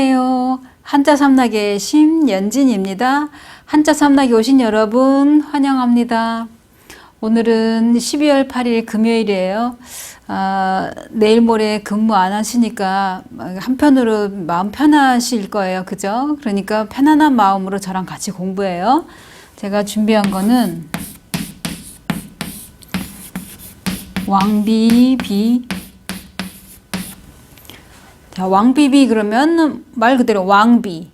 안녕하세요. 한자 삼락의 심연진입니다. 한자 삼락에 오신 여러분 환영합니다. 오늘은 12월 8일 금요일이에요. 내일 모레 근무 안 하시니까 한편으로 마음 편하실 거예요. 그죠? 그러니까 편안한 마음으로 저랑 같이 공부해요. 제가 준비한 거는 왕비비. 자, 왕비비 그러면 말 그대로 왕비,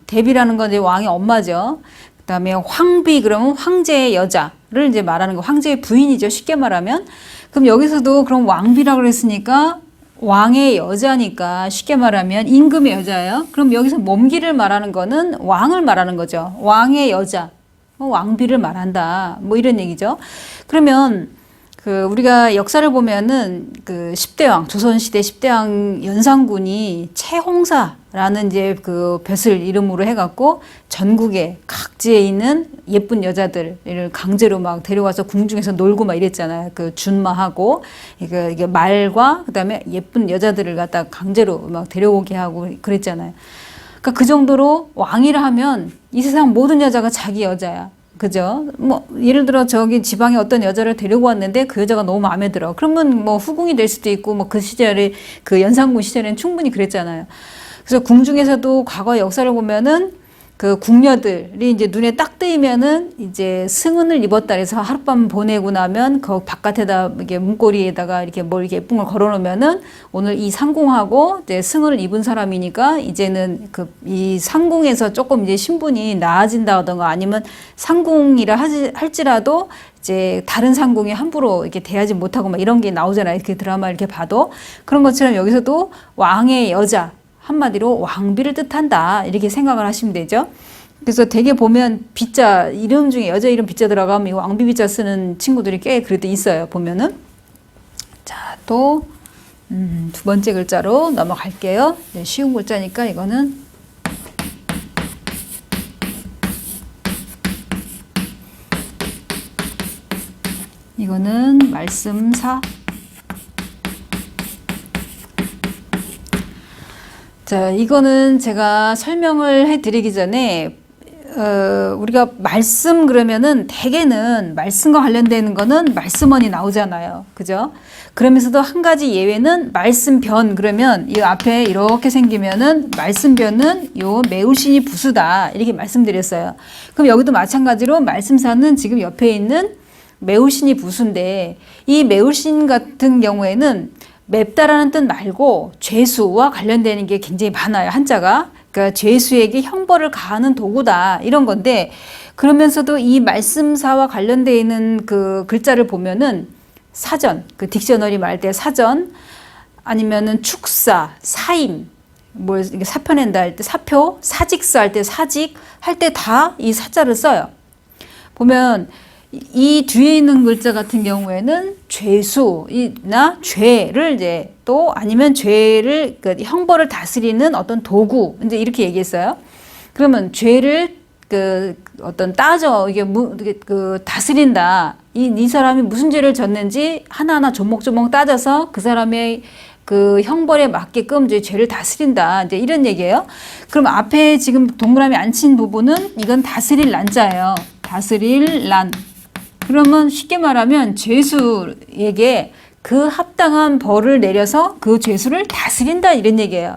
대비라는 건 이제 왕의 엄마죠. 그 다음에 황비 그러면 황제의 여자를 이제 말하는 거, 황제의 부인이죠. 쉽게 말하면. 그럼 여기서도 그럼 왕비라고 그랬으니까 왕의 여자니까 쉽게 말하면 임금의 여자예요. 그럼 여기서 몸기를 말하는 거는 왕을 말하는 거죠. 왕의 여자, 왕비를 말한다. 뭐 이런 얘기죠. 그러면 우리가 역사를 보면은 10대왕, 조선시대 10대왕 연산군이 채홍사라는 이제 벼슬 이름으로 해갖고 전국에 각지에 있는 예쁜 여자들을 강제로 막 데려와서 궁중에서 놀고 막 이랬잖아요. 준마하고, 이게 말과 그 다음에 예쁜 여자들을 갖다 강제로 막 데려오게 하고 그랬잖아요. 그러니까 그 정도로 왕이라 하면 이 세상 모든 여자가 자기 여자야. 그죠? 뭐, 예를 들어 저기 지방에 어떤 여자를 데리고 왔는데 그 여자가 너무 마음에 들어. 그러면 뭐 후궁이 될 수도 있고, 뭐 그 시절에, 연산군 시절에는 충분히 그랬잖아요. 그래서 궁중에서도 과거 역사를 보면은 궁녀들이 이제 눈에 딱 뜨이면은 이제 승은을 입었다 해서 하룻밤 보내고 나면 그 바깥에다 이게 문고리에다가 이렇게 뭘 이렇게 예쁜 걸 걸어 놓으면은 오늘 이 상궁하고 이제 승은을 입은 사람이니까 이제는 이 상궁에서 조금 이제 신분이 나아진다던가 아니면 상궁이라 할지라도 이제 다른 상궁이 함부로 이렇게 대하지 못하고 막 이런 게 나오잖아요. 이렇게 드라마 이렇게 봐도. 그런 것처럼 여기서도 왕의 여자, 한마디로 왕비를 뜻한다 이렇게 생각을 하시면 되죠. 그래서 대개 보면 비자 이름 중에 여자 이름 비자 들어가면 이 왕비 비자 쓰는 친구들이 꽤 그래도 있어요. 보면은 자, 또 두 번째 글자로 넘어갈게요. 네, 쉬운 글자니까 이거는 말씀사. 자, 이거는 제가 설명을 해드리기 전에 우리가 말씀 그러면은 대개는 말씀과 관련되는 거는 말씀원이 나오잖아요. 그죠? 그러면서도 한 가지 예외는 말씀변 그러면 이 앞에 이렇게 생기면은 말씀변은 요 매우신이 부수다 이렇게 말씀드렸어요. 그럼 여기도 마찬가지로 말씀사는 지금 옆에 있는 매우신이 부수인데 이 매우신 같은 경우에는 맵다라는 뜻 말고 죄수와 관련되는 게 굉장히 많아요. 한자가. 그러니까 죄수에게 형벌을 가하는 도구다. 이런 건데 그러면서도 이 말씀사와 관련되어 있는 글자를 보면은 사전, 딕셔너리 말할 때 사전 아니면은 축사, 사임, 뭘 사표 낸다 할 때 사표, 사직서 할 때 사직 할 때 다 이 사자를 써요. 보면 이 뒤에 있는 글자 같은 경우에는 죄수나 죄를 이제 또 아니면 죄를 형벌을 다스리는 어떤 도구 이제 이렇게 얘기했어요. 그러면 죄를 어떤 따져 이게 다스린다. 이 사람이 무슨 죄를 졌는지 하나하나 조목조목 따져서 그 사람의 형벌에 맞게끔 이제 죄를 다스린다. 이제 이런 얘기예요. 그럼 앞에 지금 동그라미 안 친 부분은 이건 다스릴 난자예요. 다스릴 난. 그러면 쉽게 말하면 죄수에게 그 합당한 벌을 내려서 그 죄수를 다스린다 이런 얘기예요.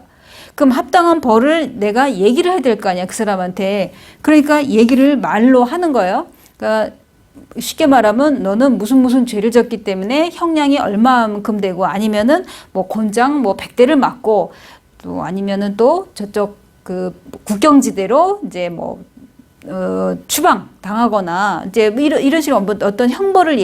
그럼 합당한 벌을 내가 얘기를 해야 될 거 아니야 그 사람한테. 그러니까 얘기를 말로 하는 거예요. 그러니까 쉽게 말하면 너는 무슨 죄를 졌기 때문에 형량이 얼마만큼 되고 아니면은 뭐 곤장 100대를 맞고 또 아니면은 또 저쪽 국경지대로 이제 추방 당하거나 이제 이런 식으로 어떤 형벌을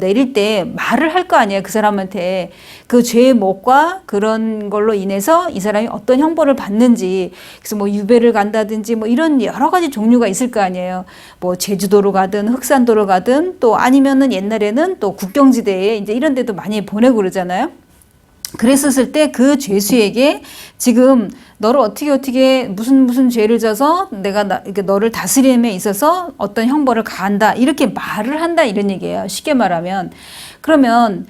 내릴 때 말을 할 거 아니에요 그 사람한테 그 죄의 목과 그런 걸로 인해서 이 사람이 어떤 형벌을 받는지. 그래서 유배를 간다든지 이런 여러 가지 종류가 있을 거 아니에요. 제주도로 가든 흑산도로 가든 또 아니면은 옛날에는 또 국경지대에 이제 이런 데도 많이 보내고 그러잖아요. 그랬었을 때 그 죄수에게 지금 너를 어떻게 무슨 죄를 져서 내가 너를 다스림에 있어서 어떤 형벌을 가한다 이렇게 말을 한다 이런 얘기예요. 쉽게 말하면. 그러면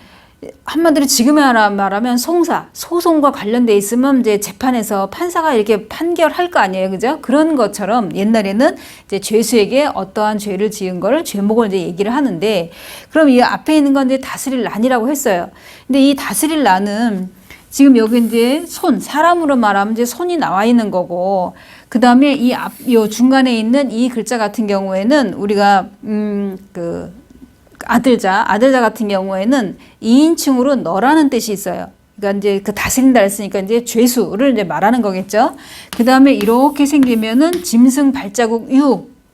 한마디로 지금에 말하면 소송과 관련돼 있으면 이제 재판에서 판사가 이렇게 판결할 거 아니에요. 그죠? 그런 것처럼 옛날에는 이제 죄수에게 어떠한 죄를 지은 거를 죄목을 이제 얘기를 하는데, 그럼 이 앞에 있는 건 이제 다스릴 난이라고 했어요. 근데 이 다스릴 난은 지금 여기 이제 사람으로 말하면 이제 손이 나와 있는 거고, 그 다음에 요 중간에 있는 이 글자 같은 경우에는 우리가, 아들자 같은 경우에는 2인칭으로 너라는 뜻이 있어요. 그러니까 이제 그 다스린다 했으니까 이제 죄수를 이제 말하는 거겠죠. 그 다음에 이렇게 생기면은 짐승 발자국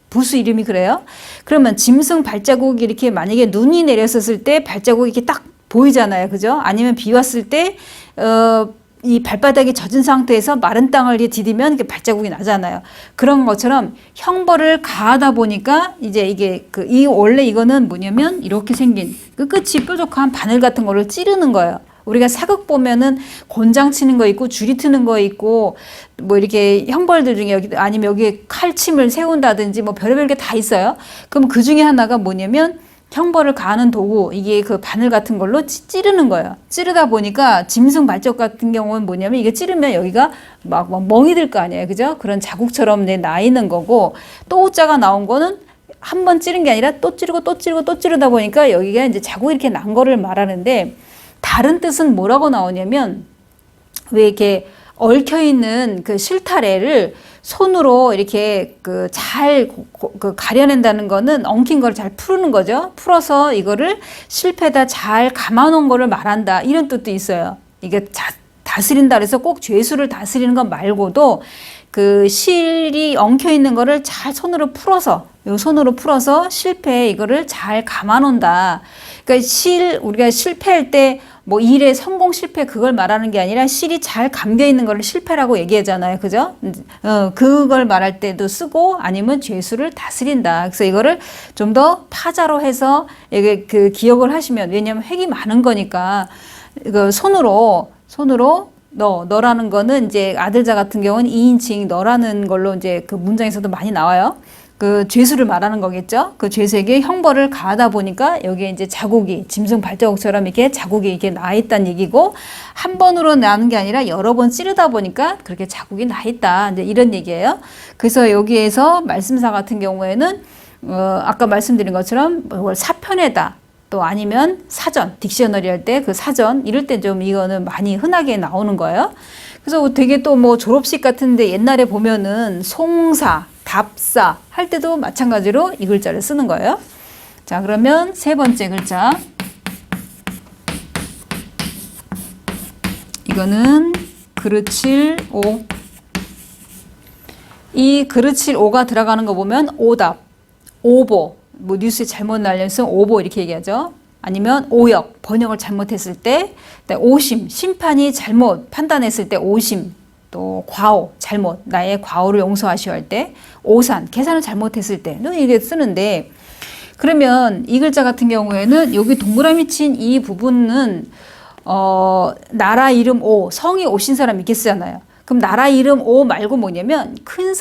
부수 이름이 그래요. 그러면 짐승 발자국이 이렇게 만약에 눈이 내렸었을 때 발자국이 이렇게 딱 보이잖아요. 그죠? 아니면 비 왔을 때, 이 발바닥이 젖은 상태에서 마른 땅을 디디면 이렇게 발자국이 나잖아요. 그런 것처럼 형벌을 가하다 보니까 이제 이게 원래 이거는 뭐냐면 이렇게 생긴 끝이 뾰족한 바늘 같은 거를 찌르는 거예요. 우리가 사극 보면은 곤장 치는 거 있고 줄이 트는 거 있고 뭐 이렇게 형벌들 중에 아니면 여기에 칼침을 세운다든지 뭐 별의별 게 다 있어요. 그럼 그 중에 하나가 뭐냐면 형벌을 가하는 도구, 이게 그 바늘 같은 걸로 찌르는 거예요. 찌르다 보니까 짐승 발자국 같은 경우는 뭐냐면 이게 찌르면 여기가 막 멍이 들 거 아니에요. 그죠? 그런 자국처럼 나 있는 거고, 또 오자가 나온 거는 한 번 찌른 게 아니라 또 찌르고 또 찌르고 또 찌르다 보니까 여기가 이제 자국이 이렇게 난 거를 말하는데, 다른 뜻은 뭐라고 나오냐면 왜 이렇게 얽혀있는 그 실타래를 손으로 이렇게 잘 가려낸다는 거는 엉킨 거를 잘 푸는 거죠. 풀어서 이거를 실패에다 잘 감아놓은 거를 말한다. 이런 뜻도 있어요. 이게 다스린다 그래서 꼭 죄수를 다스리는 것 말고도 그 실이 엉켜 있는 거를 잘 손으로 풀어서 실패에 이거를 잘 감아놓는다. 그러니까 우리가 실패할 때 뭐 일의 성공 실패 그걸 말하는 게 아니라 실이 잘 감겨 있는 거를 실패라고 얘기하잖아요. 그죠? 그걸 말할 때도 쓰고, 아니면 죄수를 다스린다. 그래서 이거를 좀 더 파자로 해서 이게 기억을 하시면, 왜냐면 획이 많은 거니까 이거 손으로 너라는 거는 이제 아들자 같은 경우는 2인칭 너라는 걸로 이제 그 문장에서도 많이 나와요. 그 죄수를 말하는 거겠죠. 그 죄수에게 형벌을 가하다 보니까 여기에 이제 자국이 짐승 발자국처럼 이렇게 자국이 이렇게 나 있다는 얘기고, 한 번으로 나는 게 아니라 여러 번 찌르다 보니까 그렇게 자국이 나 있다. 이제 이런 얘기예요. 그래서 여기에서 말씀사 같은 경우에는 아까 말씀드린 것처럼 사편에다, 또 아니면 사전, 딕셔너리 할 때 그 사전 이럴 때 좀 이거는 많이 흔하게 나오는 거예요. 그래서 되게 또 뭐 졸업식 같은데 옛날에 보면은 송사, 답사 할 때도 마찬가지로 이 글자를 쓰는 거예요. 자, 그러면 세 번째 글자. 이거는 그르칠 오. 이 그르칠 오가 들어가는 거 보면 오답, 오보, 뭐 뉴스에 잘못 날렸으면 오보 이렇게 얘기하죠. 아니면 오역, 번역을 잘못했을 때, 오심, 심판이 잘못 판단했을 때 오심, 또 과오, 잘못, 나의 과오를 용서하시오 할 때, 오산, 계산을 잘못했을 때, 이게 쓰는데, 그러면 이 글자 같은 경우에는 여기 동그라미 친 이 부분은 나라 이름 오, 성이 오신 사람 있겠잖아요. 그럼 나라 이름 오 말고 뭐냐면 큰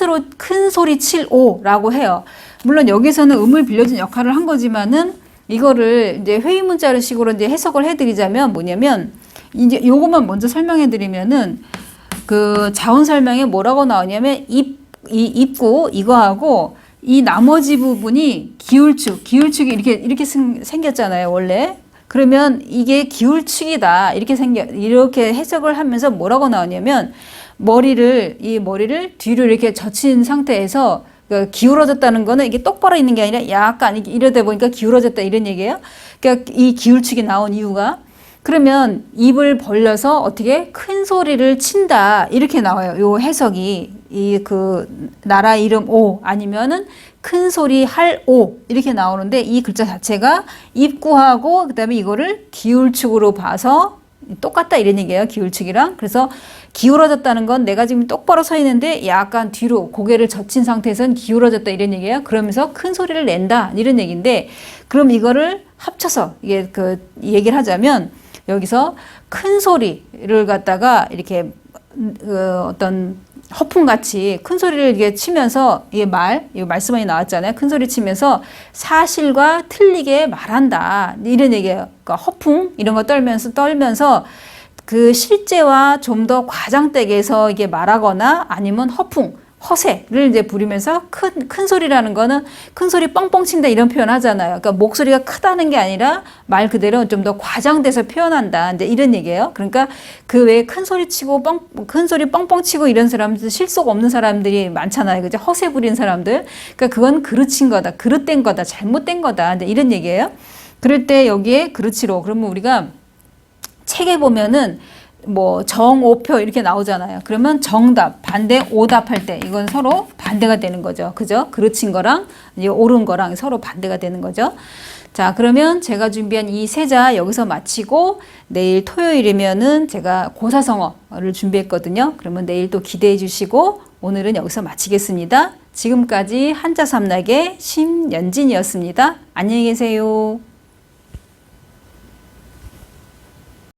소리 칠 오라고 해요. 물론 여기서는 음을 빌려준 역할을 한 거지만은 이거를 이제 회의 문자로 식으로 이제 해석을 해드리자면 뭐냐면, 이제 요것만 먼저 설명해 드리면은 그 자원 설명에 뭐라고 나오냐면 입구 이거하고 이 나머지 부분이 기울축이 이렇게 생겼잖아요, 원래. 그러면 이게 기울축이다. 이렇게 해석을 하면서 뭐라고 나오냐면 이 머리를 뒤로 이렇게 젖힌 상태에서 기울어졌다는 거는 이게 똑바로 있는 게 아니라 약간 이러다 보니까 기울어졌다 이런 얘기예요. 그러니까 이 기울축이 나온 이유가, 그러면 입을 벌려서 어떻게 큰 소리를 친다 이렇게 나와요. 요 해석이 이 나라 이름 오 아니면은 큰 소리 할 오 이렇게 나오는데, 이 글자 자체가 입구하고 그다음에 이거를 기울축으로 봐서 똑같다 이런 얘기예요. 기울축이랑. 그래서 기울어졌다는 건 내가 지금 똑바로 서 있는데 약간 뒤로 고개를 젖힌 상태에서는 기울어졌다 이런 얘기예요. 그러면서 큰 소리를 낸다 이런 얘기인데, 그럼 이거를 합쳐서 이게 얘기를 하자면 여기서 큰 소리를 갖다가 이렇게 어떤 허풍같이 큰 소리를 이게 치면서 이게 이거 말씀이 나왔잖아요. 큰 소리 치면서 사실과 틀리게 말한다. 이런 얘기예요. 그러니까 허풍 이런 거 떨면서 그 실제와 좀 더 과장되게 해서 이게 말하거나 아니면 허세를 이제 부리면서 큰 소리라는 거는 큰 소리 뻥뻥 친다 이런 표현 하잖아요. 그러니까 목소리가 크다는 게 아니라 말 그대로 좀 더 과장돼서 표현한다. 이제 이런 얘기예요. 그러니까 그 외에 큰 소리 뻥뻥 치고 이런 사람들 실속 없는 사람들이 많잖아요. 그죠? 허세 부리는 사람들. 그러니까 그건 그르친 거다. 그릇된 거다. 잘못된 거다. 이제 이런 얘기예요. 그럴 때 여기에 그렇지로 그러면 우리가 책에 보면은 뭐 정오표 이렇게 나오잖아요. 그러면 정답, 반대, 오답 할 때 이건 서로 반대가 되는 거죠. 그죠? 그르친 거랑 이제 옳은 거랑 서로 반대가 되는 거죠. 자, 그러면 제가 준비한 이 세자 여기서 마치고 내일 토요일이면은 제가 고사성어를 준비했거든요. 그러면 내일 또 기대해 주시고 오늘은 여기서 마치겠습니다. 지금까지 한자삼락의 심연진이었습니다. 안녕히 계세요.